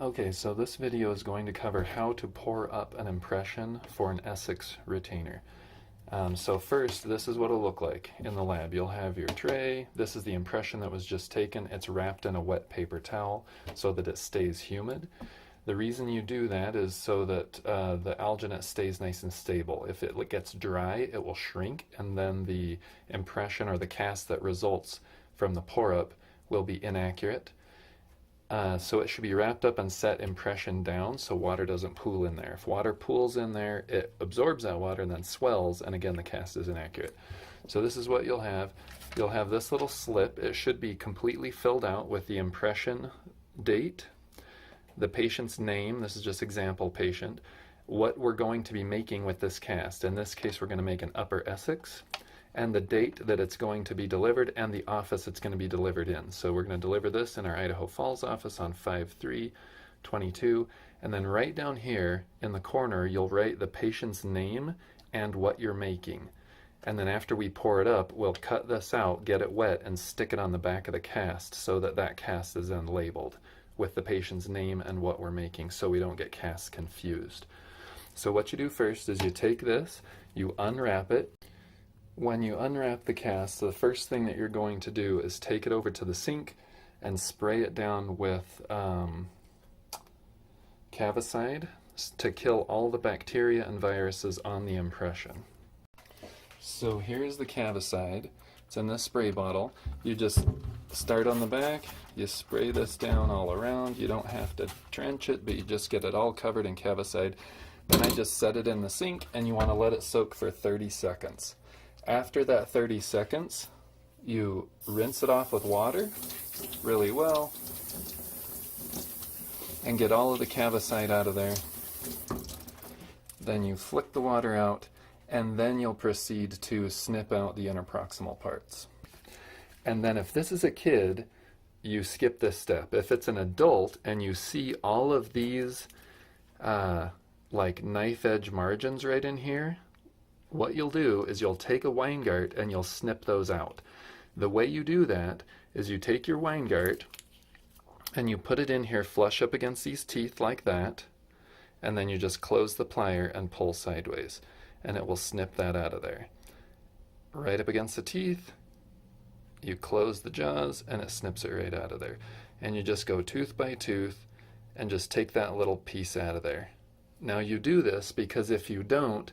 Okay, so this video is going to cover how to pour up an impression for an Essix retainer. So first, this is what it'll look like in the lab. You'll have your tray. This is the impression that was just taken. It's wrapped in a wet paper towel so that it stays humid. The reason you do that is so that the alginate stays nice and stable. If it gets dry, it will shrink, and then the impression or the cast that results from the pour up will be inaccurate. So it should be wrapped up and set impression down so water doesn't pool in there. If water pools in there, it absorbs that water and then swells, and again the cast is inaccurate. So this is what you'll have. You'll have this little slip. It should be completely filled out with the impression date, the patient's name, this is just example patient, what we're going to be making with this cast. In this case we're going to make an upper Essix, and the date that it's going to be delivered and the office it's going to be delivered in. So we're going to deliver this in our Idaho Falls office on 5/3/22, and then right down here in the corner you'll write the patient's name and what you're making. And then after we pour it up, we'll cut this out, get it wet, and stick it on the back of the cast so that that cast is then labeled with the patient's name and what we're making so we don't get casts confused. So what you do first is you take this, you unwrap it. When you unwrap the cast, the first thing that you're going to do is take it over to the sink and spray it down with Cavicide to kill all the bacteria and viruses on the impression. So here's the Cavicide. It's in this spray bottle. You just start on the back, you spray this down all around. You don't have to drench it, but you just get it all covered in Cavicide. Then I just set it in the sink, and you want to let it soak for 30 seconds. After that 30 seconds, you rinse it off with water really well and get all of the Cavicide out of there. Then you flick the water out, and then you'll proceed to snip out the interproximal parts. And then if this is a kid, you skip this step. If it's an adult and you see all of these like knife edge margins right in here, what you'll do is you'll take a Weingart and you'll snip those out. The way you do that is you take your Weingart and you put it in here flush up against these teeth like that, and then you just close the plier and pull sideways, and it will snip that out of there. Right up against the teeth, you close the jaws and it snips it right out of there. And you just go tooth by tooth and just take that little piece out of there. Now you do this because if you don't,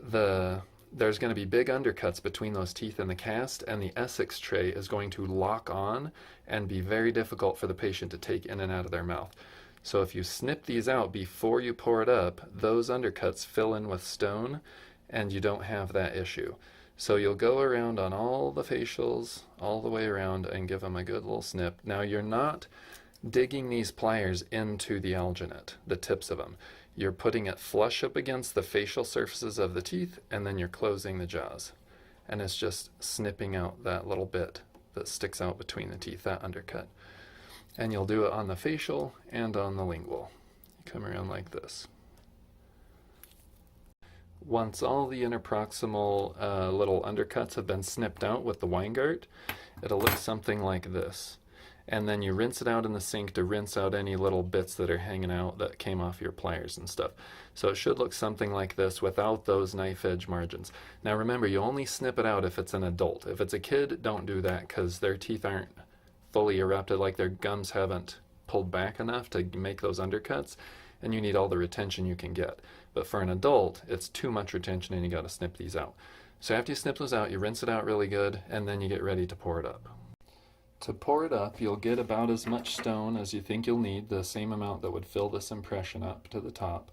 there's going to be big undercuts between those teeth and the cast, and the Essix tray is going to lock on and be very difficult for the patient to take in and out of their mouth. So if you snip these out before you pour it up, those undercuts fill in with stone and you don't have that issue. So you'll go around on all the facials all the way around and give them a good little snip. Now you're not digging these pliers into the alginate, the tips of them. You're putting it flush up against the facial surfaces of the teeth, and then you're closing the jaws. And it's just snipping out that little bit that sticks out between the teeth, that undercut. And you'll do it on the facial and on the lingual. You come around like this. Once all the interproximal little undercuts have been snipped out with the Weingart, it'll look something like this. And then you rinse it out in the sink to rinse out any little bits that are hanging out that came off your pliers and stuff. So it should look something like this without those knife edge margins. Now remember, you only snip it out if it's an adult. If it's a kid, don't do that because their teeth aren't fully erupted, like their gums haven't pulled back enough to make those undercuts, and you need all the retention you can get. But for an adult, it's too much retention and you got to snip these out. So after you snip those out, you rinse it out really good, and then you get ready to pour it up. To pour it up, you'll get about as much stone as you think you'll need, the same amount that would fill this impression up to the top.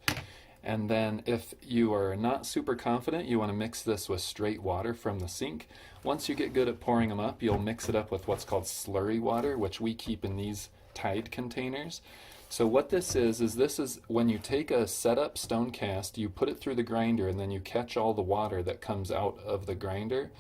And then if you are not super confident, you want to mix this with straight water from the sink. Once you get good at pouring them up, you'll mix it up with what's called slurry water, which we keep in these Tide containers. So what this is when you take a setup stone cast, you put it through the grinder, and then you catch all the water that comes out of the grinder,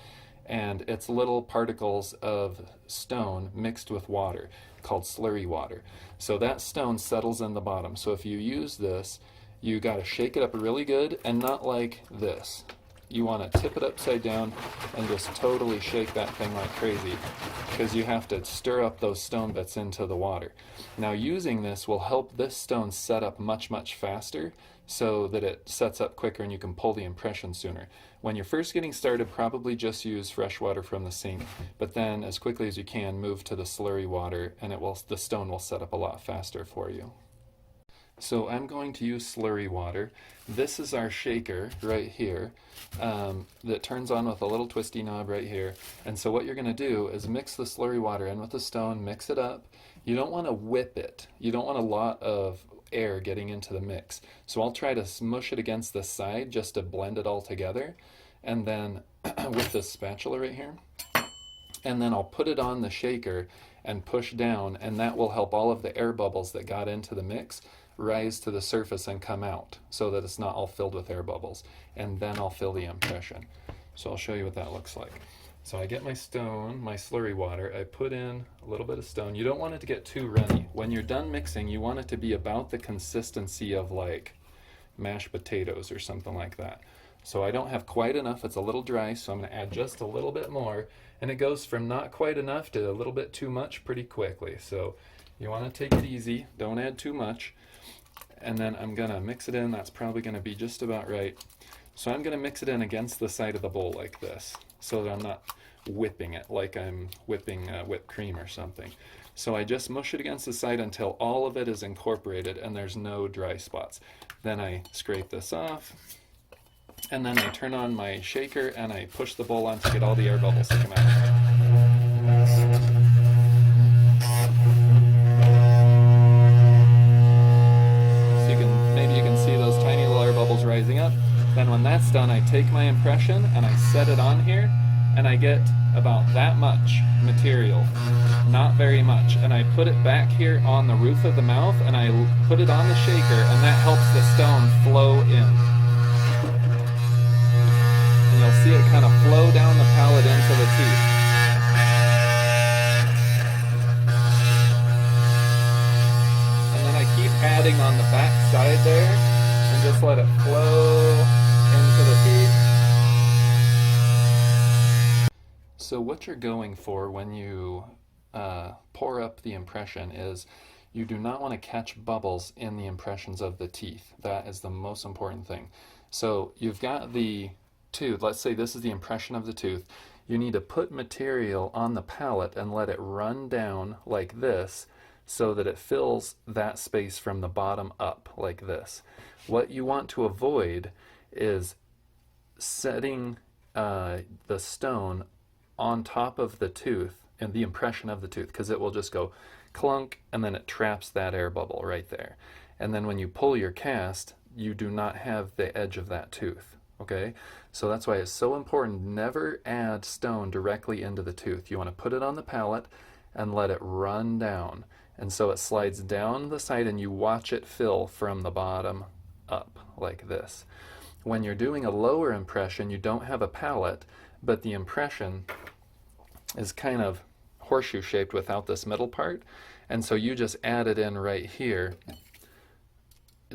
and it's little particles of stone mixed with water called slurry water. So that stone settles in the bottom. So if you use this, you got to shake it up really good, and not like this. you want to tip it upside down and just totally shake that thing like crazy, because you have to stir up those stone bits into the water. Now using this will help this stone set up much, much faster, so that it sets up quicker and you can pull the impression sooner. When you're first getting started, probably just use fresh water from the sink, but then as quickly as you can, move to the slurry water, and the stone will set up a lot faster for you. So I'm going to use slurry water. This is our shaker right here that turns on with a little twisty knob right here. And so what you're going to do is mix the slurry water in with the stone, mix it up. You don't want to whip it. You don't want a lot of air getting into the mix. So I'll try to smush it against the side just to blend it all together. And then with this spatula right here, and then I'll put it on the shaker and push down, and that will help all of the air bubbles that got into the mix rise to the surface and come out, so that it's not all filled with air bubbles. And then I'll fill the impression. So I'll show you what that looks like. So I get my stone, my slurry water, I put in a little bit of stone. You don't want it to get too runny. When you're done mixing, you want it to be about the consistency of like mashed potatoes or something like that. So I don't have quite enough, it's a little dry, so I'm going to add just a little bit more. And it goes from not quite enough to a little bit too much pretty quickly. So you want to take it easy, don't add too much. And then I'm going to mix it in. That's probably going to be just about right. So I'm going to mix it in against the side of the bowl like this, so that I'm not whipping it like I'm whipping whipped cream or something. So I just mush it against the side until all of it is incorporated and there's no dry spots. Then I scrape this off, and then I turn on my shaker and I push the bowl on to get all the air bubbles to come out. Rising up. Then when that's done, I take my impression and I set it on here, and I get about that much material, not very much, and I put it back here on the roof of the mouth, and I put it on the shaker, and that helps the stone flow in. And you'll see it kind of flow down the palate into the teeth. And then I keep adding on the back side there, and just let it flow into the teeth. So what you're going for when you pour up the impression is you do not want to catch bubbles in the impressions of the teeth. That is the most important thing. So you've got the tooth, let's say this is the impression of the tooth. You need to put material on the palate and let it run down like this, so that it fills that space from the bottom up like this. What you want to avoid is setting the stone on top of the tooth and the impression of the tooth, because it will just go clunk and then it traps that air bubble right there. And then when you pull your cast, you do not have the edge of that tooth. Okay, so that's why it's so important, never add stone directly into the tooth. You want to put it on the palate and let it run down. And so it slides down the side and you watch it fill from the bottom up like this. When you're doing a lower impression, you don't have a palate, but the impression is kind of horseshoe shaped without this middle part. And so you just add it in right here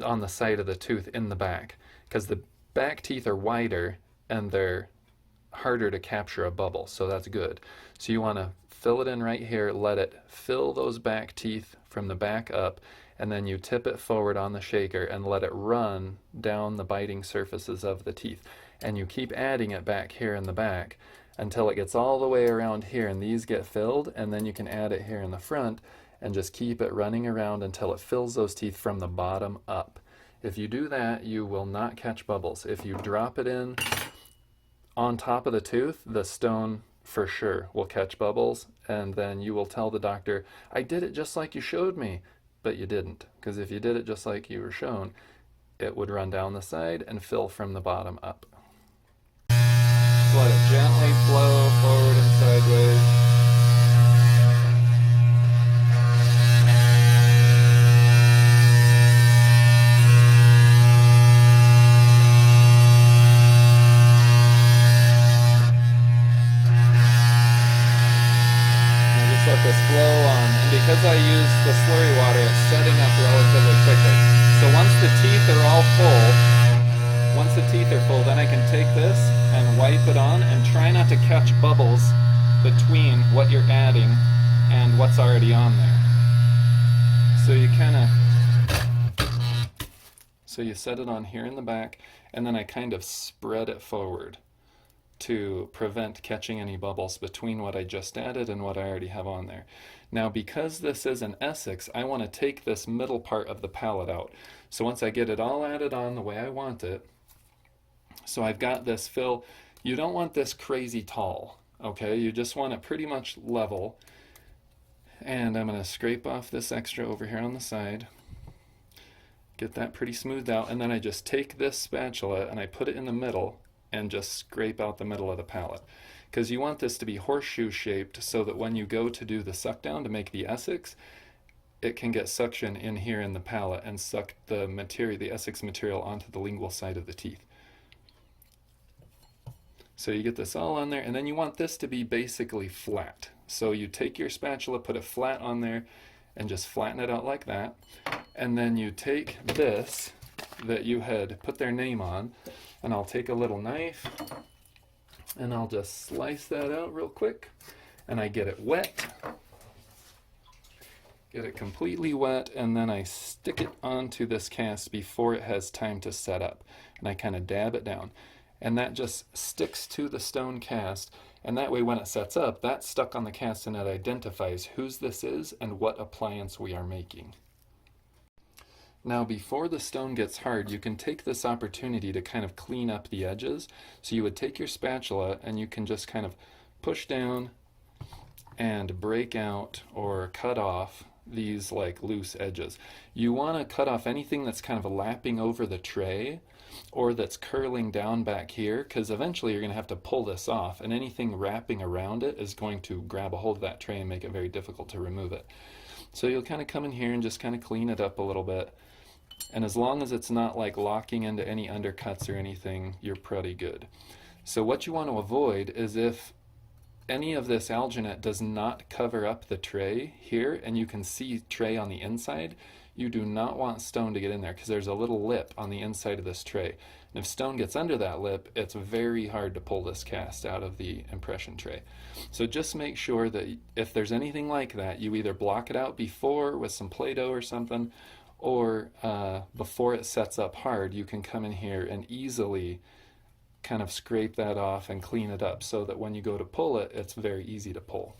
on the side of the tooth in the back, because the back teeth are wider and they're harder to capture a bubble, so that's good. So you want to fill it in right here, let it fill those back teeth from the back up, and then you tip it forward on the shaker and let it run down the biting surfaces of the teeth. And you keep adding it back here in the back until it gets all the way around here and these get filled, and then you can add it here in the front and just keep it running around until it fills those teeth from the bottom up. If you do that, you will not catch bubbles. If you drop it in on top of the tooth, the stone for sure will catch bubbles, and then you will tell the doctor, I did it just like you showed me, but you didn't, because if you did it just like you were shown, it would run down the side and fill from the bottom up. Just let it gently flow forward and sideways. Let this flow on, and because I use the slurry water, it's setting up relatively quickly. So once the teeth are all full, then I can take this and wipe it on, and try not to catch bubbles between what you're adding and what's already on there. So you set it on here in the back, and then I kind of spread it forward to prevent catching any bubbles between what I just added and what I already have on there. Now, because this is an Essix, I want to take this middle part of the palette out. So once I get it all added on the way I want it, so I've got this fill. You don't want this crazy tall, okay? You just want it pretty much level. And I'm going to scrape off this extra over here on the side. Get that pretty smoothed out, and then I just take this spatula and I put it in the middle and just scrape out the middle of the palette. Because you want this to be horseshoe shaped so that when you go to do the suck down to make the Essix, it can get suction in here in the palette and suck the material, the Essix material, onto the lingual side of the teeth. So you get this all on there, and then you want this to be basically flat. So you take your spatula, put it flat on there, and just flatten it out like that. And then you take this that you had put their name on, and I'll take a little knife, and I'll just slice that out real quick, and I get it wet. Get it completely wet, and then I stick it onto this cast before it has time to set up. And I kind of dab it down. And that just sticks to the stone cast, and that way when it sets up, that's stuck on the cast and it identifies whose this is and what appliance we are making. Now, before the stone gets hard, you can take this opportunity to kind of clean up the edges. So you would take your spatula and you can just kind of push down and break out or cut off these like loose edges. You want to cut off anything that's kind of lapping over the tray or that's curling down back here, because eventually you're going to have to pull this off, and anything wrapping around it is going to grab a hold of that tray and make it very difficult to remove it. So you'll kind of come in here and just kind of clean it up a little bit, and as long as it's not like locking into any undercuts or anything, you're pretty good. So what you want to avoid is if any of this alginate does not cover up the tray here, and you can see tray on the inside, you do not want stone to get in there, because there's a little lip on the inside of this tray. And if stone gets under that lip, it's very hard to pull this cast out of the impression tray. So just make sure that if there's anything like that, you either block it out before with some Play-Doh or something, or before it sets up hard, you can come in here and easily kind of scrape that off and clean it up so that when you go to pull it, it's very easy to pull.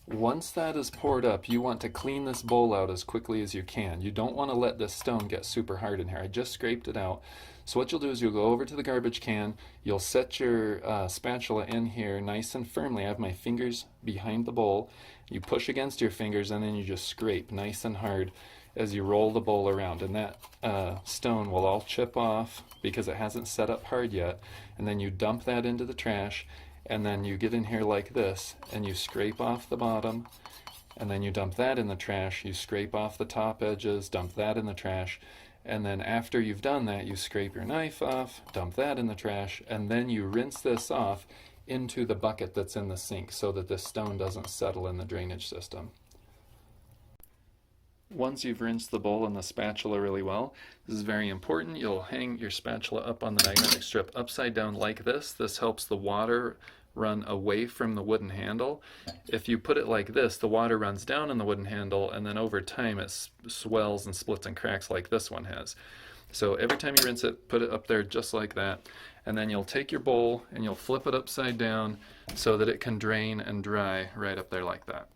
Once that is poured up, you want to clean this bowl out as quickly as you can. You don't want to let this stone get super hard in here. I just scraped it out. So what you'll do is you'll go over to the garbage can, you'll set your spatula in here nice and firmly. I have my fingers behind the bowl. You push against your fingers, and then you just scrape nice and hard as you roll the bowl around, and that stone will all chip off because it hasn't set up hard yet. And then you dump that into the trash, and then you get in here like this and you scrape off the bottom, and then you dump that in the trash. You scrape off the top edges, dump that in the trash, and then after you've done that, you scrape your knife off, dump that in the trash, and then you rinse this off into the bucket that's in the sink so that this stone doesn't settle in the drainage system. Once you've rinsed the bowl and the spatula really well, this is very important, you'll hang your spatula up on the magnetic strip upside down like this. This helps the water run away from the wooden handle. If you put it like this, the water runs down in the wooden handle, and then over time it swells and splits and cracks like this one has. So every time you rinse it, put it up there just like that, and then you'll take your bowl and you'll flip it upside down so that it can drain and dry right up there like that.